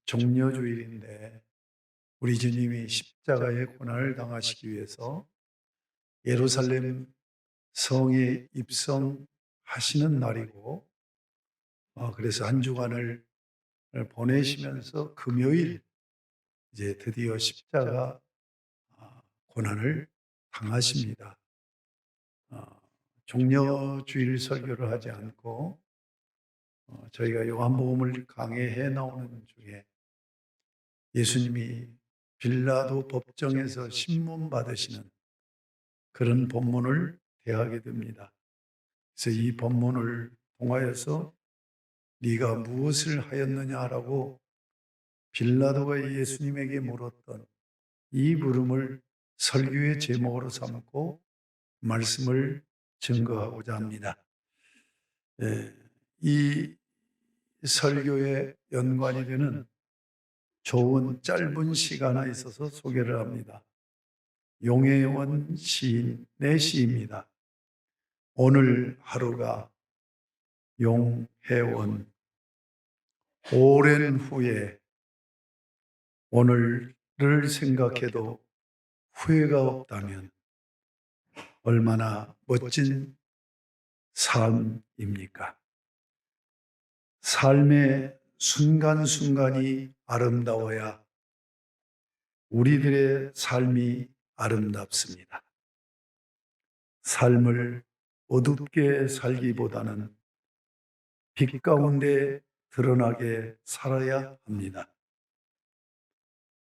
종려주일인데 우리 주님이 십자가의 고난을 당하시기 위해서 예루살렘 성에 입성하시는 날이고, 그래서 한 주간을 보내시면서 금요일 이제 드디어 십자가 고난을 당하십니다. 어, 종려주일 설교를 하지 않고 저희가 요한복음을 강해해 나오는 중에 예수님이 빌라도 법정에서 신문 받으시는 그런 본문을 대하게 됩니다. 그래서 이 본문을 통하여서 네가 무엇을 하였느냐라고 빌라도가 예수님에게 물었던 이 물음을 설교의 제목으로 삼고 말씀을 증거하고자 합니다. 예, 이 설교에 연관이 되는 좋은 짧은 시간에 있어서 소개를 합니다. 용혜원 시인의 시입니다. 오늘 하루가 용혜원. 오랜 후에 오늘을 생각해도 후회가 없다면 얼마나 멋진 삶입니까? 삶의 순간순간이 아름다워야 우리들의 삶이 아름답습니다. 삶을 어둡게 살기보다는 빛 가운데 드러나게 살아야 합니다.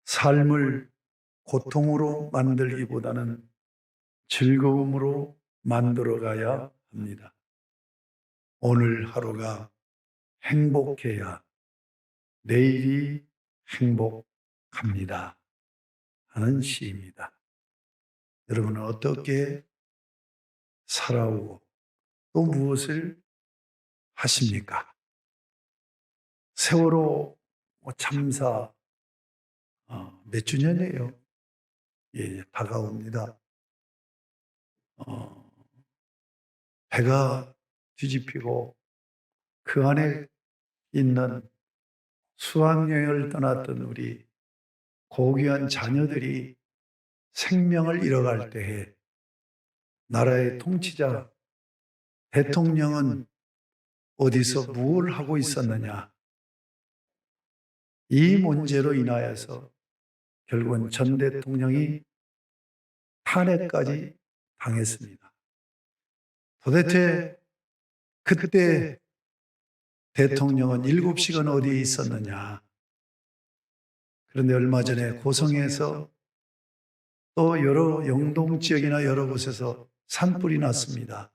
삶을 고통으로 만들기보다는 즐거움으로 만들어가야 합니다. 오늘 하루가 행복해야 내일이 행복합니다 하는 시입니다. 여러분은 어떻게 살아오고 또 무엇을 하십니까? 세월호 참사 몇 주년이에요? 예, 다가옵니다. 어, 배가 뒤집히고 그 안에 있는 수학여행을 떠났던 우리 고귀한 자녀들이 생명을 잃어갈 때에 나라의 통치자 대통령은 어디서 무엇을 하고 있었느냐? 이 문제로 인하여서 결국은 전 대통령이 탄핵까지 당했습니다. 도대체 그때 대통령은 7시간 어디에 있었느냐? 그런데 얼마 전에 고성에서 또 여러 영동 지역이나 여러 곳에서 산불이 났습니다.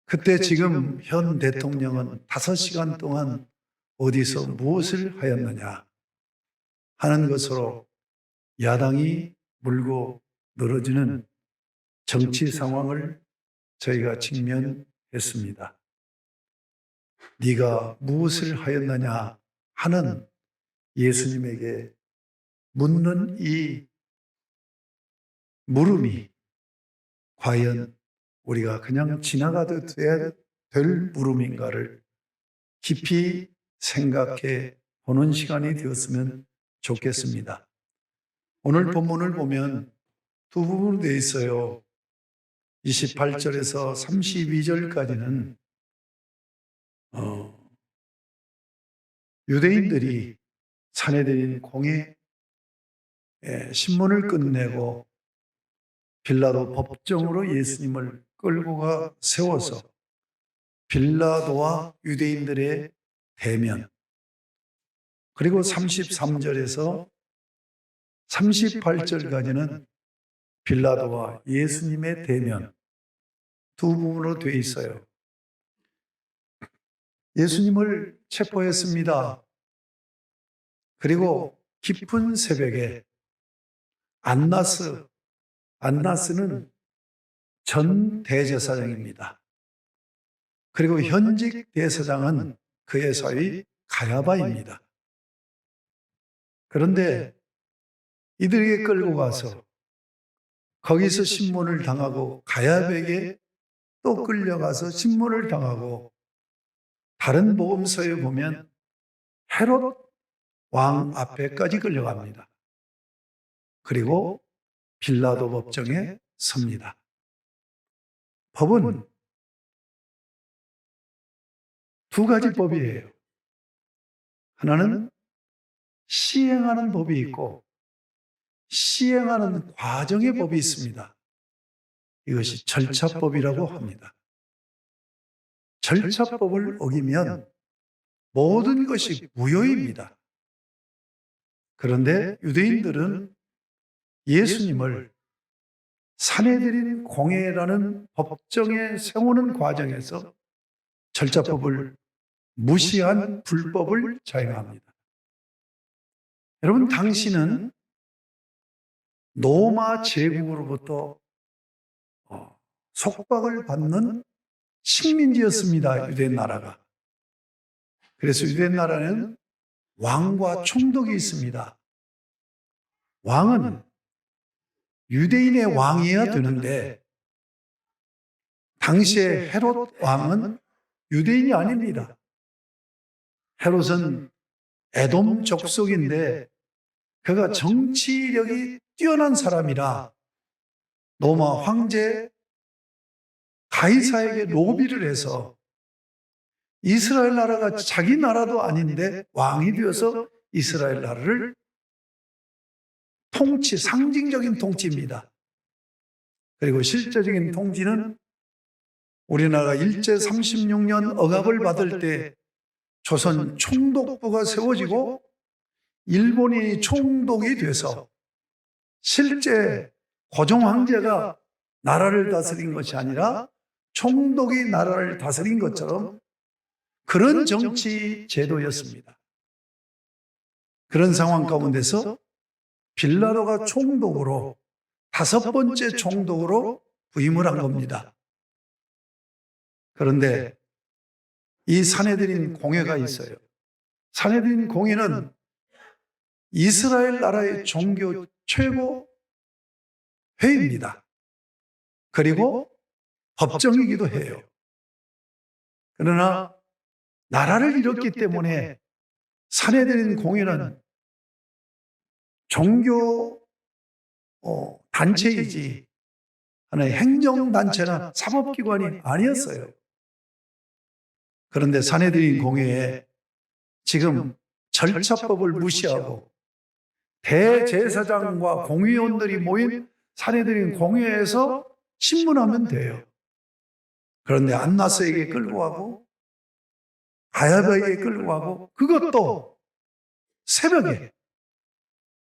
그때 지금 현 대통령은 5시간 동안 어디서 무엇을 하였느냐 하는 것으로 야당이 물고 늘어지는 정치 상황을 저희가 직면했습니다. 네가 무엇을 하였느냐 하는 예수님에게 묻는 이 물음이 과연 우리가 그냥 지나가도 돼야 될 물음인가를 깊이 생각해 보는 시간이 되었으면 좋겠습니다. 오늘 본문을 보면 두 부분으로 되어 있어요. 28절에서 32절까지는 유대인들이 사내들인 공회 신문을 끝내고 빌라도 법정으로 예수님을 끌고 가 세워서 빌라도와 유대인들의 대면, 그리고 33절에서 38절까지는 빌라도와 예수님의 대면, 두 부분으로 되어 있어요. 예수님을 체포했습니다. 그리고 깊은 새벽에 안나스는 전 대제사장입니다. 그리고 현직 대제사장은 그의 사위 가야바입니다. 그런데 이들에게 끌고 가서 거기서 신문을 당하고 가야바에게 또 끌려가서 신문을 당하고, 다른 복음서에 보면 헤롯 왕 앞에까지 끌려갑니다. 그리고 빌라도 법정에 섭니다. 법은 두 가지 법이에요. 하나는 시행하는 법이 있고 시행하는 과정의 법이 있습니다. 이것이 절차법이라고 합니다. 절차법을 어기면 모든 것이 무효입니다. 그런데 유대인들은 예수님을 산헤드린 공회라는 법정에 세우는 과정에서 절차법을 무시한 불법을 자행합니다. 여러분, 당시는 로마 제국으로부터 속박을 받는 식민지였습니다. 유대인 나라가. 그래서 유대인 나라는 왕과 총독이 있습니다. 왕은 유대인의 왕이어야 되는데 당시에 헤롯 왕은 유대인이 아닙니다. 헤롯은 에돔 족속인데 그가 정치력이 뛰어난 사람이라 로마 황제 가이사에게 로비를 해서 이스라엘 나라가 자기 나라도 아닌데 왕이 되어서 이스라엘 나라를 상징적인 통치입니다. 그리고 실제적인 통치는 우리나라가 일제 36년 억압을 받을 때 조선 총독부가 세워지고 일본이 총독이 돼서 실제 고종 황제가 나라를 다스린 것이 아니라 총독이 나라를 다스린 것처럼 그런 정치 제도였습니다. 그런 상황 가운데서 빌라도가 총독으로 5번째 총독으로 부임을 한 겁니다. 그런데 이 산헤드린 공회가 있어요. 산헤드린 공회는 이스라엘 나라의 종교 최고 회의입니다. 그리고 법정이기도 해요. 그러나 나라를 잃었기 때문에 산헤드린 공회는 종교 단체이지 하나의 행정단체나 사법기관이 아니었어요. 그런데 산헤드린 공회에 지금 절차법을 무시하고 대제사장과 공의원들이 모인 산헤드린 공회에서 신문하면 돼요. 그런데 안나스에게 끌고 가고 가야바에게 끌고 가고 그것도 새벽에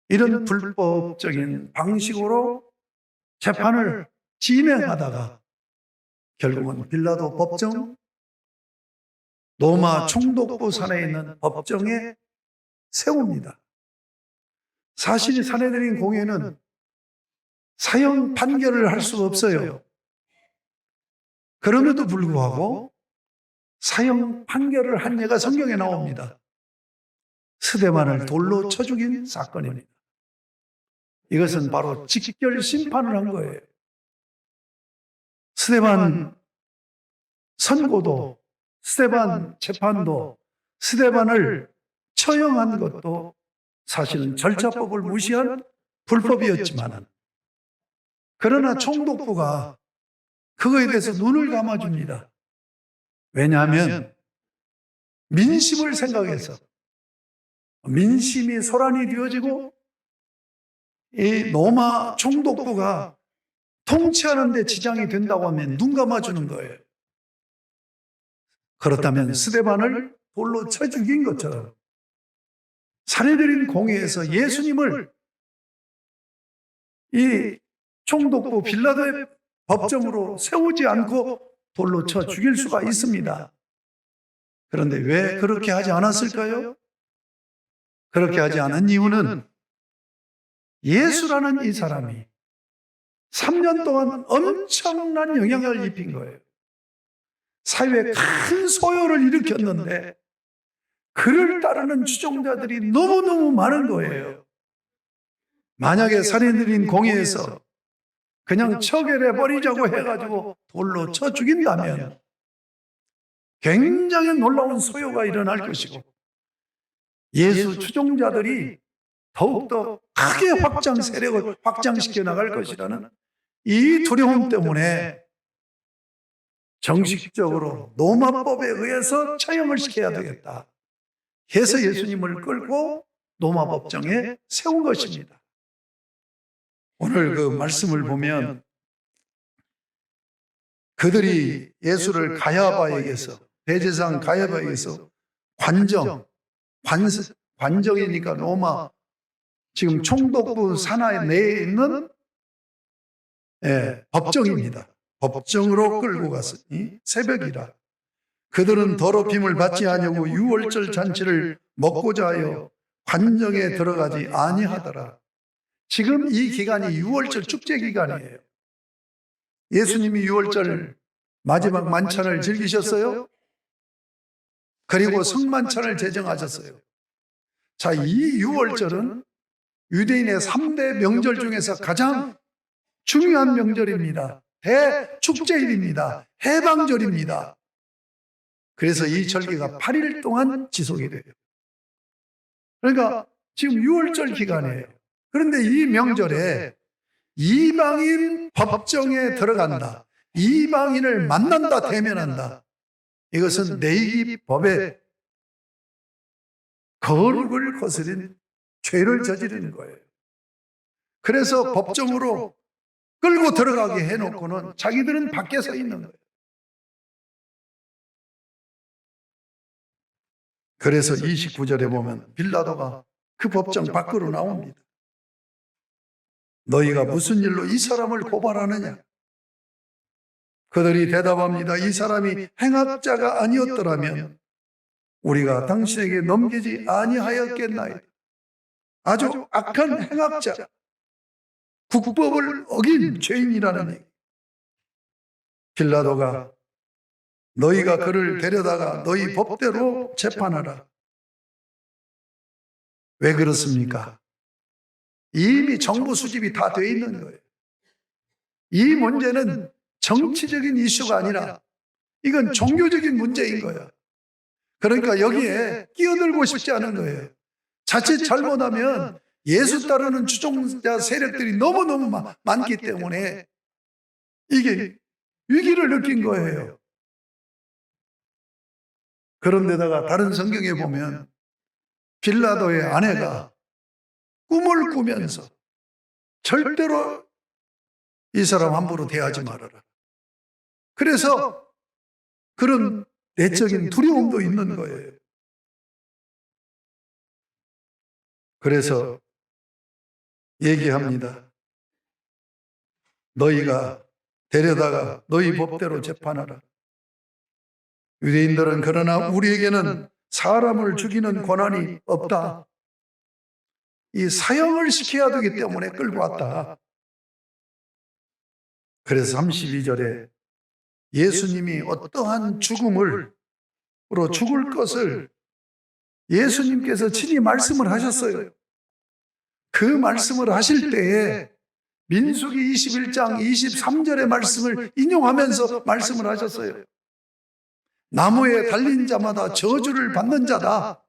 이런 불법적인 방식으로 재판을 진행하다가 결국은 빌라도 법정, 로마 총독부 산에 있는 법정에 세웁니다. 사실 산헤드린 공회는 사형 판결을 할 수가 없어요. 그럼에도 불구하고 사형 판결을 한 예가 성경에 나옵니다. 스데반을 돌로 쳐 죽인 사건입니다. 이것은 바로 직결 심판을 한 거예요. 스데반 선고도, 스데반 재판도, 스데반을 처형한 것도 사실은 절차법을 무시한 불법이었지만, 그러나 총독부가 그거에 대해서 눈을 감아줍니다. 왜냐하면 민심을 생각해서 민심이 소란이 되어지고 이 로마 총독부가 통치하는 데 지장이 된다고 하면 눈 감아주는 거예요. 그렇다면 스데반을 돌로 쳐 죽인 것처럼 산헤드린 공회에서 예수님을 이 총독부 빌라도의 법정으로 세우지 않고 돌로 쳐 죽일 수가 있습니다. 그런데 왜 그렇게 하지 않았을까요? 그렇게 하지 않은 이유는 예수라는 이 사람이 3년 동안 엄청난 영향을 입힌 거예요. 사회에 큰 소요를 일으켰는데 그를 따르는 추종자들이 너무너무 많은 거예요. 만약에 산헤드린 공회에서 그냥 처결해버리자고 해가지고 돌로 쳐 죽인다면 굉장히 놀라운 소요가 일어날 것이고 예수 추종자들이 더욱더 크게 세력을 확장시켜 나갈 것이라는 이 두려움 때문에 정식적으로 로마법에 의해서 처형을 시켜야 되겠다 해서 예수님을 끌고 로마 법정에 세운 것입니다. 오늘 그 말씀을 보면 그들이 예수를 가야바에게서, 대제사장 가야바에게서 관정이니까 로마 지금 총독부 산하 내에 있는 법정입니다. 법정으로 끌고 갔으니 새벽이라 그들은 더럽힘을 받지 아니하고 유월절 잔치를 먹고자 하여 관정에 들어가지 아니하더라. 지금 이 기간이 유월절 축제 기간이에요. 예수님이 유월절 마지막 만찬을 즐기셨어요. 그리고 성만찬을 제정하셨어요. 자, 이 유월절은 유대인의 3대 명절 중에서 가장 중요한 명절입니다. 대축제일입니다. 해방절입니다. 그래서 이 절기가 8일 동안 지속이 돼요. 그러니까 지금 유월절 기간이에요. 그런데 이 명절에 이방인 법정에 들어간다. 이방인을 만난다, 대면한다. 이것은 내이법의 거룩을 거스린 죄를 저지르는 거예요. 그래서 법정으로 끌고 들어가게 해놓고는 자기들은 밖에 서 있는 거예요. 그래서 29절에 보면 빌라도가 그 법정 밖으로 나옵니다. 너희가 무슨 일로 이 사람을 고발하느냐? 그들이 대답합니다. 이 사람이 행악자가 아니었더라면 우리가 당신에게 넘기지 아니하였겠나이다. 아주 악한 행악자, 국법을 어긴 죄인이라는 얘기. 빌라도가 너희가 그를 데려다가 너희 법대로 재판하라. 왜 그렇습니까? 이미 정보 수집이 다 돼 있는 거예요. 이 문제는 정치적인 이슈가 아니라 이건 종교적인 문제인 거예요. 그러니까 여기에 끼어들고 싶지 않은 거예요. 자칫 잘못하면 예수 따르는 추종자 세력들이 너무너무 많기 때문에 이게 위기를 느낀 거예요. 그런데다가 다른 성경에 보면 빌라도의 아내가 꿈을 꾸면서 절대로 이 사람 함부로 대하지 말아라. 그래서 그런 내적인 두려움도 있는 거예요. 그래서 얘기합니다. 너희가 데려다가 너희 법대로 재판하라. 유대인들은 그러나 우리에게는 사람을 죽이는 권한이 없다. 이 사형을 시켜야 되기 때문에 끌고 왔다. 그래서 32절에 예수님이 어떠한 죽음으로 죽을 것을 예수님께서 친히 말씀을 하셨어요. 그 말씀을 하실 때에 민수기 21장 23절의 말씀을 인용하면서 말씀을 하셨어요. 나무에 달린 자마다 저주를 받는 자다.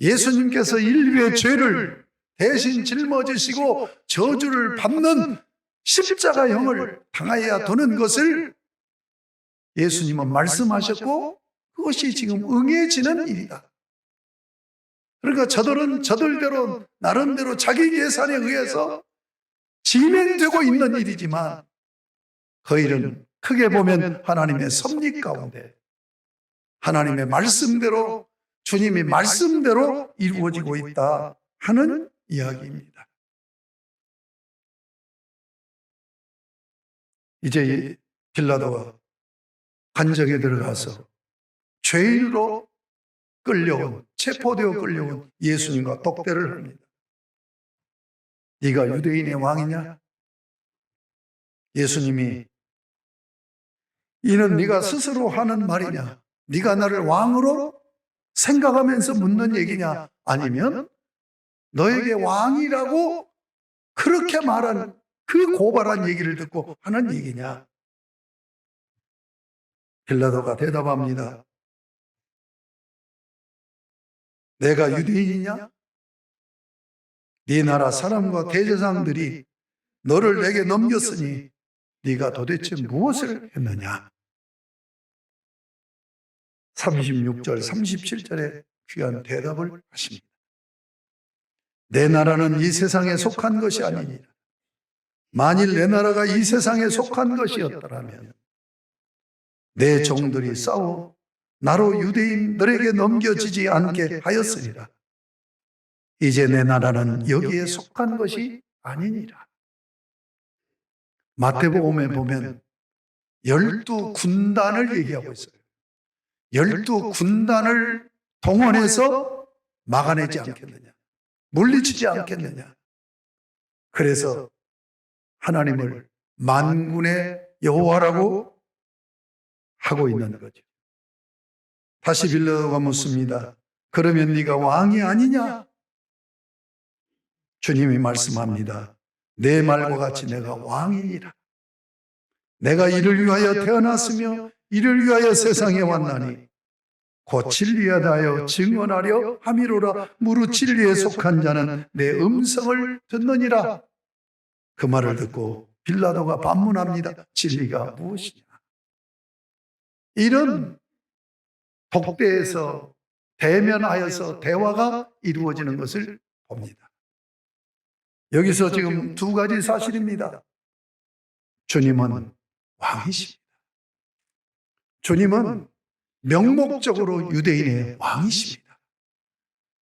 예수님께서 인류의 죄를 대신 짊어지시고 저주를 받는 십자가형을 당하여야 되는 것을 예수님은 말씀하셨고 그것이 지금 응해지는 일이다. 그러니까 저들은 저들대로 나름대로 자기 계산에 의해서 진행되고 있는 일이지만 그 일은 크게 보면 하나님의 섭리 가운데 하나님의 말씀대로 주님이 말씀대로 이루어지고 있다 하는 이야기입니다. 이제 빌라도가 관정에 들어가서 죄인으로 끌려온, 체포되어 끌려온 예수님과 독대를 합니다. 네가 유대인의 왕이냐? 예수님이 이는 네가 스스로 하는 말이냐? 네가 나를 왕으로 생각하면서 묻는 얘기냐? 아니면 너에게 왕이라고 그렇게 말한 그 고발한 얘기를 듣고 하는 얘기냐? 빌라도가 대답합니다. 내가 유대인이냐? 네 나라 사람과 대제사장들이 너를 내게 넘겼으니 네가 도대체 무엇을 했느냐? 36절, 37절에 귀한 대답을 하십니다. 내 나라는 이 세상에 속한 것이 아니니라. 만일 내 나라가 이 세상에 속한 것이었더라면 내 종들이 싸워 나로 유대인들에게 넘겨지지 않게 하였으리라. 이제 내 나라는 여기에 속한 것이 아니니라. 마태복음에 보면 12군단을 얘기하고 있어요. 12군단을 동원해서 막아내지 않겠느냐, 물리치지 않겠느냐. 그래서 하나님을 만군의 여호와라고 하고 있는 거죠. 다시 빌라도가 묻습니다. 그러면 네가 왕이 아니냐? 주님이 말씀합니다. 내 말과 같이 내가 왕이니라. 내가 이를 위하여 태어났으며 이를 위하여 세상에 왔나니 곧 진리에 대하여 증언하려 함이로라. 무릇 진리에 속한 자는 내 음성을 듣느니라. 그 말을 듣고 빌라도가 반문합니다. 진리가 무엇이냐? 이런 독대에서 대면하여서 대화가 이루어지는 것을 봅니다. 여기서 지금 두 가지 사실입니다. 주님은 왕이십니다. 주님은 명목적으로 유대인의 왕이십니다.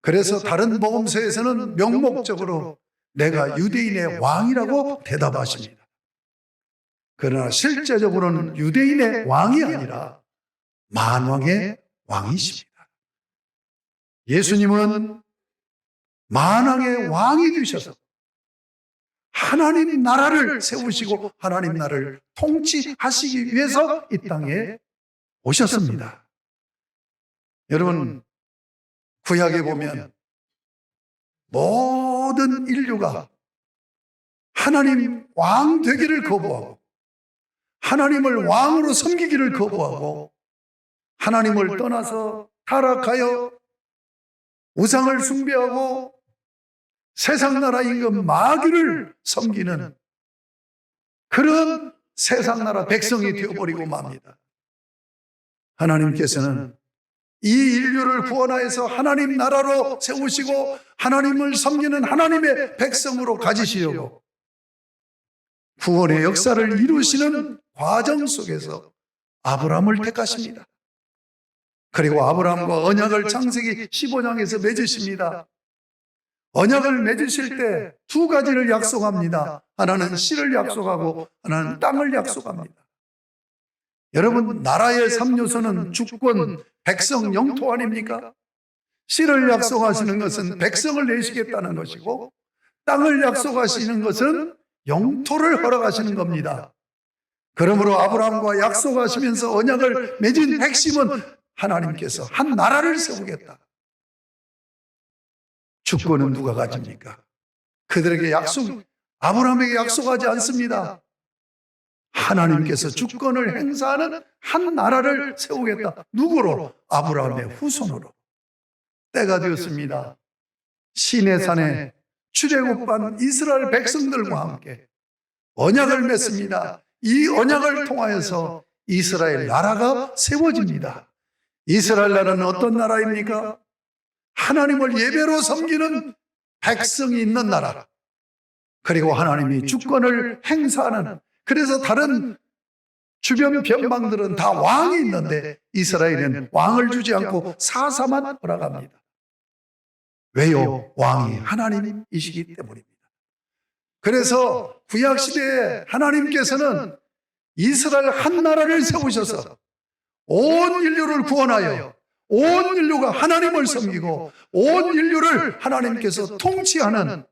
그래서 다른 복음서에서는 명목적으로 내가 유대인의 왕이라고 대답하십니다. 그러나 실제적으로는 유대인의 왕이 아니라 만왕의 왕이십니다. 예수님은 만왕의 왕이 되셔서 하나님 나라를 세우시고 하나님 나라를 통치하시기 위해서 이 땅에 오셨습니다. 여러분, 구약에 보면 모든 인류가 하나님 왕 되기를 거부하고 하나님을 왕으로 섬기기를 거부하고 하나님을 떠나서 타락하여 우상을 숭배하고 세상 나라 임금 마귀를 섬기는 그런 세상 나라 백성이 되어버리고 맙니다. 하나님께서는 이 인류를 구원하여서 하나님 나라로 세우시고 하나님을 섬기는 하나님의 백성으로 가지시려고 구원의 역사를 이루시는 과정 속에서 아브라함을 택하십니다. 그리고 아브라함과 언약을 창세기 15장에서 맺으십니다. 언약을 맺으실 때 두 가지를 약속합니다. 하나는 씨를 약속하고 하나는 땅을 약속합니다. 여러분, 나라의 3요소는 주권, 백성, 영토 아닙니까? 씨를 약속하시는 것은 백성을 내시겠다는 것이고 땅을 약속하시는 것은 영토를 허락하시는 겁니다. 그러므로 아브라함과 약속하시면서 언약을 맺은 핵심은 하나님께서 한 나라를 세우겠다. 주권은 누가 가집니까? 그들에게 아브라함에게 약속하지 않습니다. 하나님께서 주권을 행사하는 한 나라를 세우겠다. 누구로? 아브라함의 후손으로. 때가 되었습니다. 시내산에 출애굽한 이스라엘 백성들과 함께 언약을 맺습니다. 이 언약을 통하여서 이스라엘 나라가 세워집니다. 이스라엘 나라는 어떤 나라입니까? 하나님을 예배로 섬기는 백성이 있는 나라. 그리고 하나님이 주권을 행사하는, 그래서 다른 주변 변방들은 다 왕이 있는데 이스라엘은 왕을 주지 않고 사사만 허락합니다. 왜요? 왕이 하나님이시기 때문입니다. 그래서 구약시대에 하나님께서는 이스라엘 한 나라를 세우셔서 온 인류를 구원하여 온 인류가 하나님을 섬기고 온 인류를 하나님께서 통치하는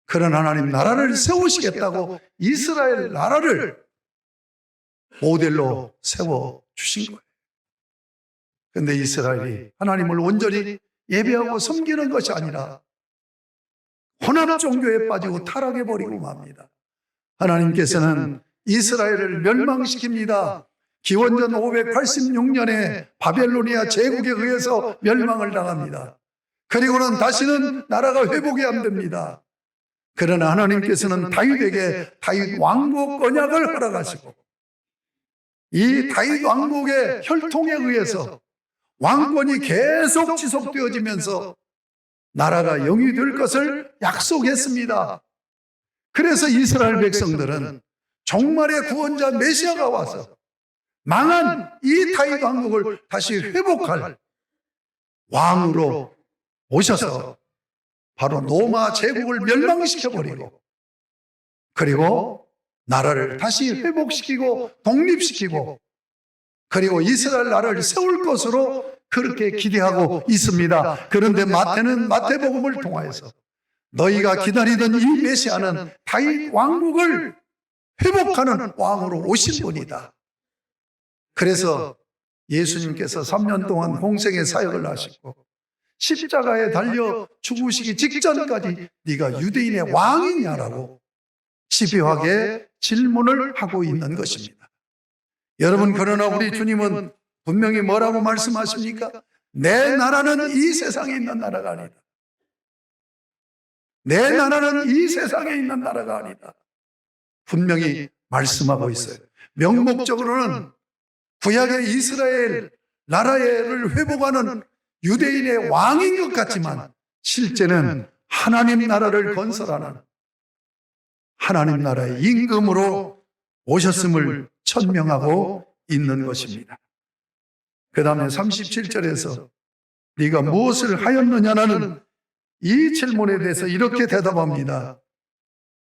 그런 하나님 나라를 세우시겠다고 이스라엘 나라를 모델로 세워주신 거예요. 그런데 이스라엘이 하나님을 온전히 예배하고 섬기는 것이 아니라 혼합 종교에 빠지고 타락해버리고 맙니다. 하나님께서는 이스라엘을 멸망시킵니다. 기원전 586년에 바벨로니아 제국에 의해서 멸망을 당합니다. 그리고는 다시는 나라가 회복이 안 됩니다. 그러나 하나님께서는 다윗에게 다윗 왕국 언약을 허락하시고 이 다윗 왕국의 혈통에 의해서 왕권이 계속 지속되어지면서 나라가 영위될 것을 약속했습니다. 그래서 이스라엘 백성들은 종말의 구원자 메시아가 와서 망한 이 다윗 왕국을 다시 회복할 왕으로 오셔서 바로 로마 제국을 멸망시켜버리고 그리고 나라를 다시 회복시키고 독립시키고 그리고 이스라엘 나라를 세울 것으로 그렇게 기대하고 있습니다. 그런데 마태는 마태복음을 통하여서 너희가 기다리던 이 메시아는 다윗 왕국을 회복하는 왕으로 오신 분이다. 그래서 예수님께서 3년 동안 공생의 사역을 하시고 십자가에 달려 죽으시기 직전까지 네가 유대인의 왕이냐라고 집요하게 질문을 하고 있는 것입니다. 여러분, 그러나 우리 주님은 분명히 뭐라고 말씀하십니까? 내 나라는 이 세상에 있는 나라가 아니다. 내 나라는 이 세상에 있는 나라가 아니다. 분명히 말씀하고 있어요. 명목적으로는 구약의 이스라엘 나라를 회복하는 유대인의 왕인 것 같지만 실제는 하나님 나라를 건설하는 하나님 나라의 임금으로 오셨음을 천명하고 있는 것입니다. 그 다음에 37절에서 네가 무엇을 하였느냐는 이 질문에 대해서 이렇게 대답합니다.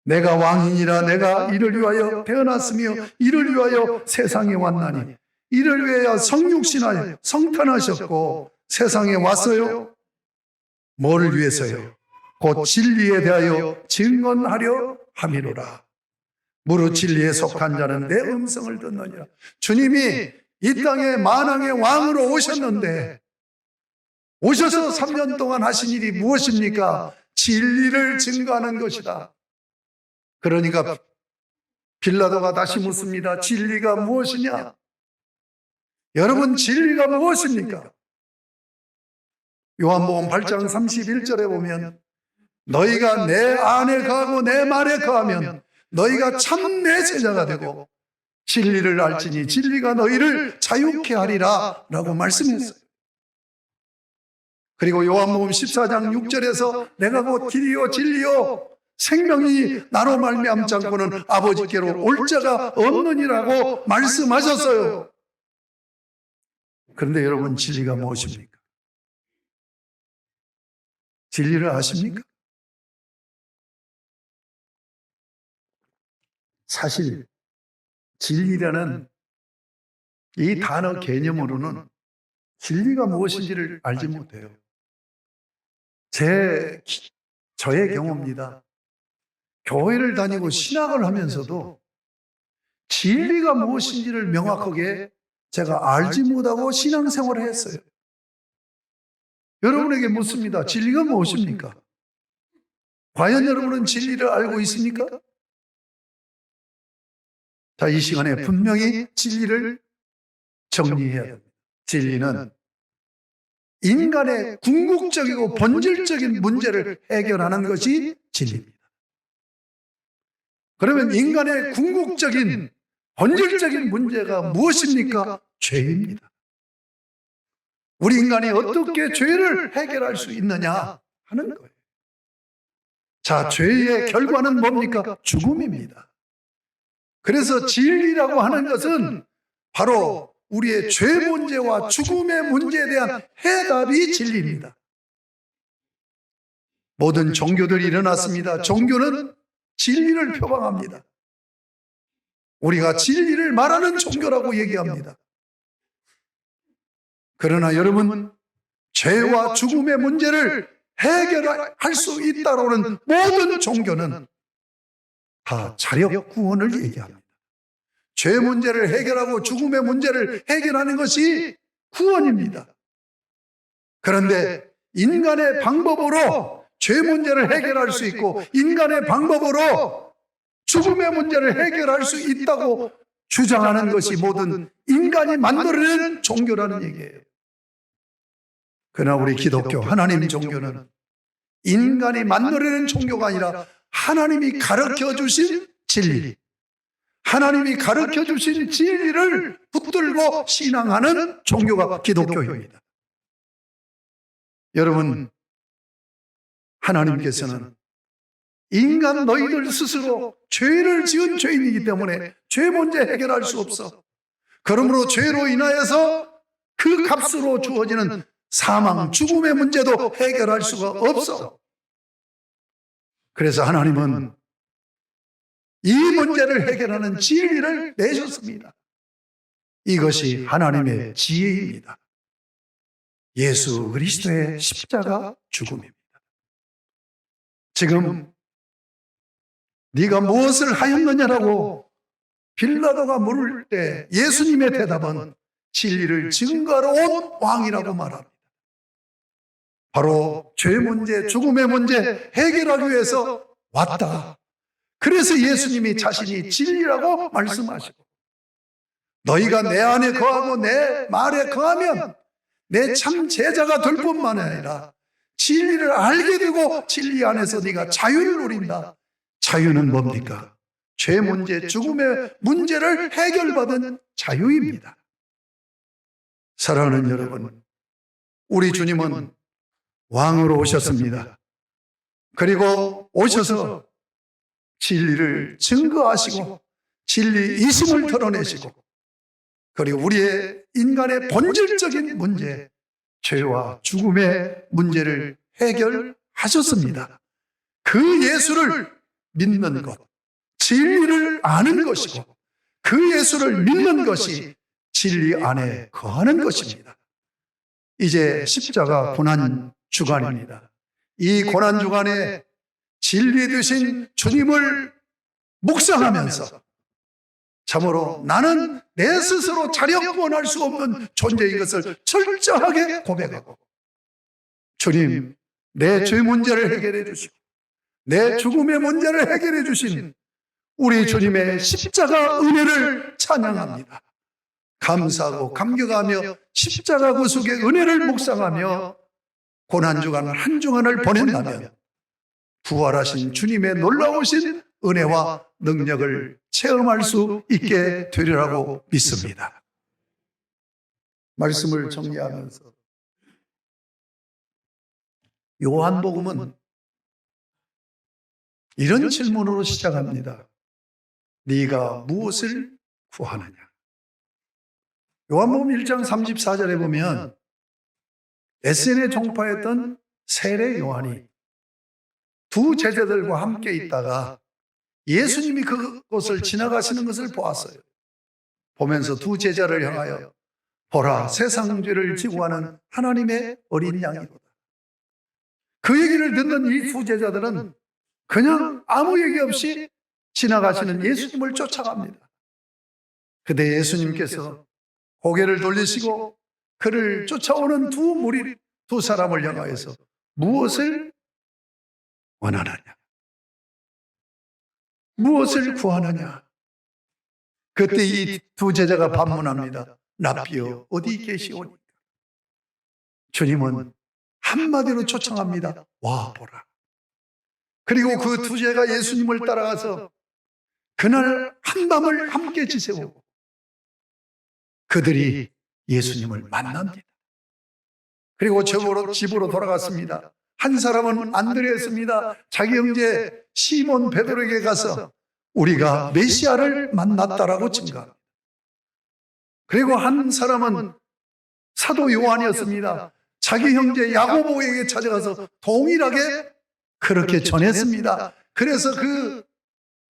내가 왕이니라. 내가 이를 위하여 태어났으며 이를 위하여 세상에 왔나니 이를 위하여 성육신하여 성탄하셨고 세상에 왔어요. 뭐를 위해서요? 곧 진리에 대하여 증언하려 함이로라. 무릇 진리에 속한 자는 내 음성을 듣느니라. 주님이 이 땅에 만왕의 왕으로 오셨는데 오셔서 3년 동안 하신 일이 무엇입니까? 진리를 증거하는 것이다. 그러니까 빌라도가 다시 묻습니다. 진리가 무엇이냐? 여러분, 진리가 무엇입니까? 요한복음 8장 31절에 보면 너희가 내 안에 거하고 내 말에 거하면 너희가 참 내 제자가 되고 진리를 알지니 진리가 너희를 자유케 하리라 라고 말씀했어요. 그리고 요한복음 14장 6절에서 내가 곧 길이요 진리요 생명이 나로 말미암지 않고는 아버지께로 올 자가 없느니라고 말씀하셨어요. 그런데 여러분, 진리가 무엇입니까? 진리를 아십니까? 사실 진리라는 이 단어 개념으로는 진리가 무엇인지를 알지 못해요. 저의 경우입니다. 교회를 다니고 신학을 하면서도 진리가 무엇인지를 명확하게 제가 알지 못하고 신앙생활을 했어요. 여러분에게 묻습니다. 진리가 무엇입니까? 과연 여러분은 진리를 알고 있습니까? 자, 이 시간에 분명히 진리를 정리해야 됩니다. 진리는 인간의 궁극적이고 본질적인 문제를 해결하는 것이 진리입니다. 그러면 인간의 궁극적인 본질적인 문제가 무엇입니까? 죄입니다. 우리 인간이 어떻게 죄를 해결할 수 있느냐 하는 거예요. 자, 죄의 결과는 뭡니까? 죽음입니다. 그래서 진리라고 하는 것은 바로 우리의 죄 문제와 죽음의 문제에 대한 해답이 진리입니다. 모든 종교들이 일어났습니다. 종교는 진리를 표방합니다. 우리가 진리를 말하는 종교라고 얘기합니다. 그러나 여러분, 죄와 죽음의 문제를 해결할 수 있다고는 모든 종교는 다 자력 구원을 얘기합니다. 죄 문제를 해결하고 죽음의 문제를 해결하는 것이 구원입니다. 그런데 인간의 방법으로 죄 문제를 해결할 수 있고 인간의 방법으로 죽음의 문제를 해결할 수 있다고 주장하는 것이 모든 인간이 만들어낸 종교라는 얘기예요. 그러나 우리 기독교 하나님 종교는 인간이 만들어낸 종교가 아니라 하나님이 가르쳐 주신 진리, 하나님이 가르쳐 주신 진리를 붙들고 신앙하는 종교가 기독교입니다. 여러분, 하나님께서는 인간 너희들 스스로 죄를 지은 죄인이기 때문에 죄 문제 해결할 수 없어. 그러므로 죄로 인하여서 그 값으로 주어지는 사망, 죽음의 문제도 해결할 수가 없어. 그래서 하나님은 이 문제를 해결하는 진리를 내셨습니다. 이것이 하나님의 지혜입니다. 예수 그리스도의 십자가 죽음입니다. 지금 네가 무엇을 하였느냐라고 빌라도가 물을 때 예수님의 대답은 진리를 증거하러 온 왕이라고 말합니다. 바로 죄 문제, 죽음의 문제 해결하기 위해서 왔다. 그래서 예수님이 자신이 진리라고 말씀하시고, 너희가 내 안에 거하고 내 말에 거하면 내 참 제자가 될 뿐만 아니라 진리를 알게 되고 진리 안에서 네가 자유를 누린다. 자유는 뭡니까? 죄 문제, 죽음의 문제를 해결받은 자유입니다. 사랑하는 여러분, 우리 주님은 왕으로 오셨습니다. 그리고 오셔서 진리를 증거하시고 진리이심을 드러내시고, 그리고 우리의 인간의 본질적인 문제, 죄와 죽음의 문제를 해결하셨습니다. 그 예수를 믿는 것, 진리를 아는 것이고, 그 예수를 믿는 것이 진리 안에 거하는 것입니다. 이제 십자가 고난 주간입니다. 이 고난 주간에 진리 되신 주님을 묵상하면서 참으로 나는 내 스스로 자력 구원할 수 없는 존재인 것을 철저하게 고백하고, 주님, 내 죄 문제를 해결해 주시고 내 죽음의 문제를 해결해 주신 우리 주님의 십자가 은혜를 찬양합니다. 감사하고 감격하며 십자가 구속의 은혜를 묵상하며 고난주간 한 주간을 보낸다면 부활하신 주님의 놀라우신 은혜와 능력을 체험할 수 있게 되리라고 믿습니다. 말씀을 정리하면서 요한복음은 이런 질문으로 시작합니다. 네가 무엇을 구하느냐? 요한복음 1장 34절에 보면 에센에 종파했던 세례 요한이 두 제자들과 함께 있다가 예수님이 그곳을 지나가시는 것을 보았어요. 보면서 두 제자를 향하여 보라, 세상 죄를 지고 하는 하나님의 어린 양이로다. 그 얘기를 듣는 이 두 제자들은 그냥 아무 얘기 없이 지나가시는 예수님을 쫓아갑니다. 그때 예수님께서 고개를 돌리시고 그를 쫓아오는 두 사람을 향하여서 무엇을 원하느냐? 무엇을 구하느냐? 그때 이 두 제자가 반문합니다. 랍비여, 어디 계시오니까? 주님은 한마디로 초청합니다. 와 보라. 그리고 그 두 제자가 예수님을 따라가서 그날 한밤을 함께 지새우고 그들이 예수님을 만납니다. 그리고 집으로 돌아갔습니다. 한 사람은 안드레였습니다. 자기 형제 시몬 베드로에게 가서 우리가 메시아를 만났다라고 증거합니다. 그리고 한 사람은 사도 요한이었습니다. 자기 형제 야고보에게 찾아가서 동일하게 그렇게 전했습니다. 그래서 그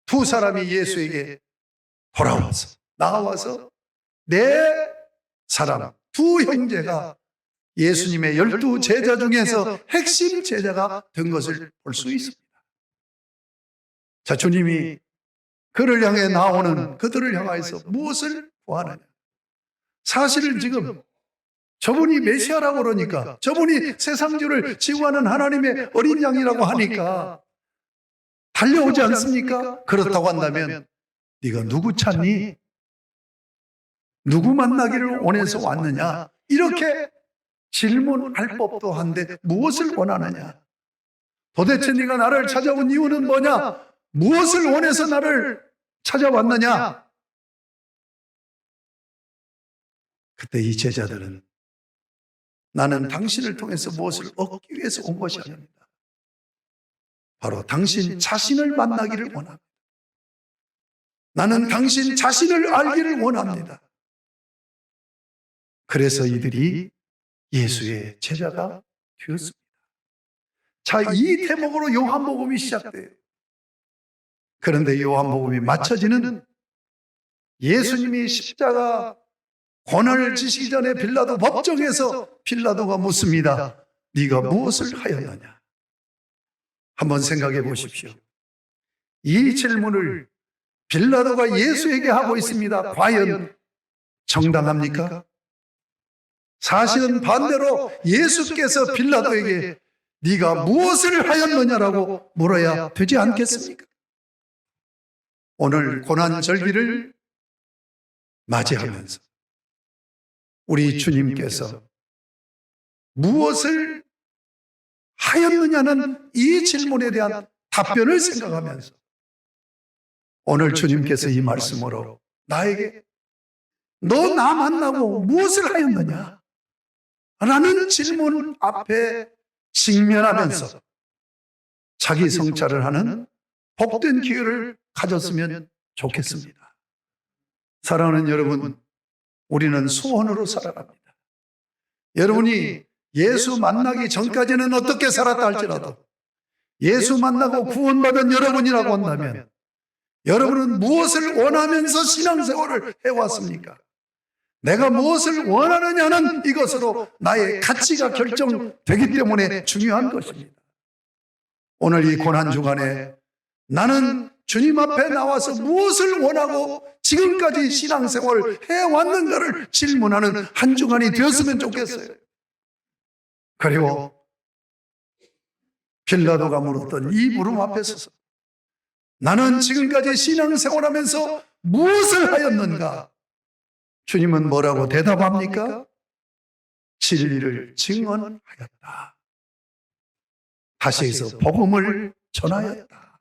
두 사람이 예수에게 나와서 내 사람 두 형제가 예수님의 12 제자 중에서 핵심 제자가 된 것을 볼 수 있습니다. 자, 주님이 그를 향해 나오는 그들을 향해서 무엇을 구하느냐? 사실은 지금 저분이 메시아라고 그러니까, 저분이 세상주를 지구하는 하나님의 어린 양이라고 하니까 달려오지 않습니까? 그렇다고 한다면 네가 누구 찾니? 누구 만나기를 원해서 왔느냐? 이렇게 질문할 법도 한데 무엇을 원하느냐? 도대체 네가 나를 찾아온 이유는 뭐냐? 무엇을 원해서 나를 찾아왔느냐? 그때 이 제자들은 나는 당신을 통해서 무엇을 얻기 위해서 온 것이 아닙니다. 바로 당신 자신을 만나기를 원합니다. 나는 당신 자신을 알기를 원합니다. 그래서 이들이 예수의 제자가 되었습니다. 자, 이 대목으로 요한복음이 시작돼요. 그런데 요한복음이 맞춰지는 예수님이 십자가 고난을 지시기 전에 빌라도 법정에서 빌라도가 묻습니다. 네가 무엇을 하였느냐? 한번 생각해 보십시오. 이 질문을 빌라도가 예수에게 하고 있습니다. 과연 정당합니까? 사실은 반대로 예수께서 빌라도에게 네가 무엇을 하였느냐라고 물어야 되지 않겠습니까? 오늘 고난절기를 맞이하면서 우리 주님께서 무엇을 하였느냐는 이 질문에 대한 답변을 생각하면서 오늘 주님께서 이 말씀으로 나에게 너 나 만나고 무엇을 하였느냐? 라는 질문 앞에 직면하면서 자기 성찰을 하는 복된 기회를 가졌으면 좋겠습니다. 사랑하는 여러분, 우리는 소원으로 살아갑니다. 여러분이 예수 만나기 전까지는 어떻게 살았다 할지라도 예수 만나고 구원받은 여러분이라고 한다면 여러분은 무엇을 원하면서 신앙생활을 해왔습니까? 내가 무엇을 원하느냐는 이것으로 나의 가치가 결정되기 때문에 중요한 것입니다. 오늘 이 고난주간에 나는 주님 앞에 나와서 무엇을 원하고 지금까지 신앙생활을 해왔는가를 질문하는 한 주간이 되었으면 좋겠어요. 그리고 빌라도가 물었던 이 물음 앞에 서서 나는 지금까지 신앙생활하면서 무엇을 하였는가? 주님은 뭐라고 대답합니까? 진리를 증언하였다. 다시 해서 복음을 전하였다.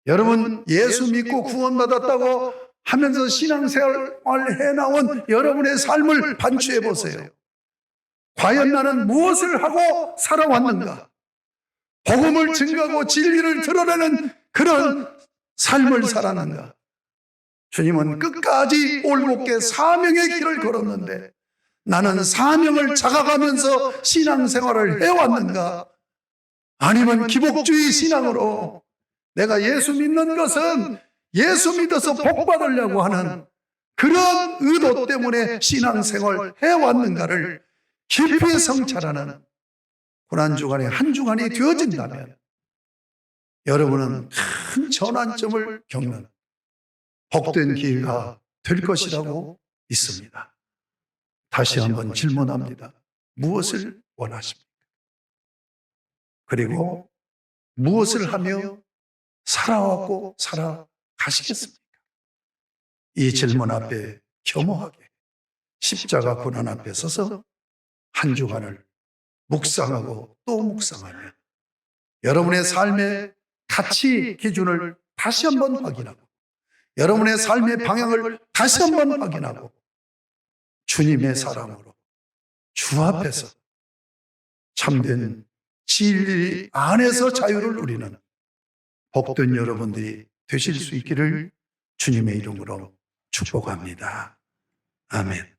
여러분, 예수 믿고 구원받았다고 하면서 신앙생활을 해나온 여러분의 삶을 반추해 보세요. 과연 나는 무엇을 하고 살아왔는가? 복음을 증거하고 진리를 드러내는 그런 삶을 살았는가? 주님은 끝까지 올곧게 사명의 길을 걸었는데 나는 사명을 작아가면서 신앙생활을 해왔는가? 아니면 기복주의 신앙으로 내가 예수 믿는 것은 예수 믿어서 복 받으려고 하는 그런 의도 때문에 신앙생활을 해왔는가를 깊이 성찰하는 고난주간의 한 주간이 되어진다면 여러분은 큰 전환점을 겪는 복된 기회가 될 것이라고 믿습니다. 다시 한번 질문합니다. 무엇을 원하십니까? 그리고 무엇을 하며 살아왔고 살아가시겠습니까? 이 질문 앞에 겸허하게 십자가 고난 앞에 서서 한 주간을 묵상하고 또 묵상하며 여러분의 삶의 가치 기준을 다시 한번 확인하고 여러분의 삶의 방향을 다시 한번 확인하고 주님의 사랑으로 주 앞에서 참된 진리 안에서 자유를 누리는 복된 여러분들이 되실 수 있기를 주님의 이름으로 축복합니다. 아멘.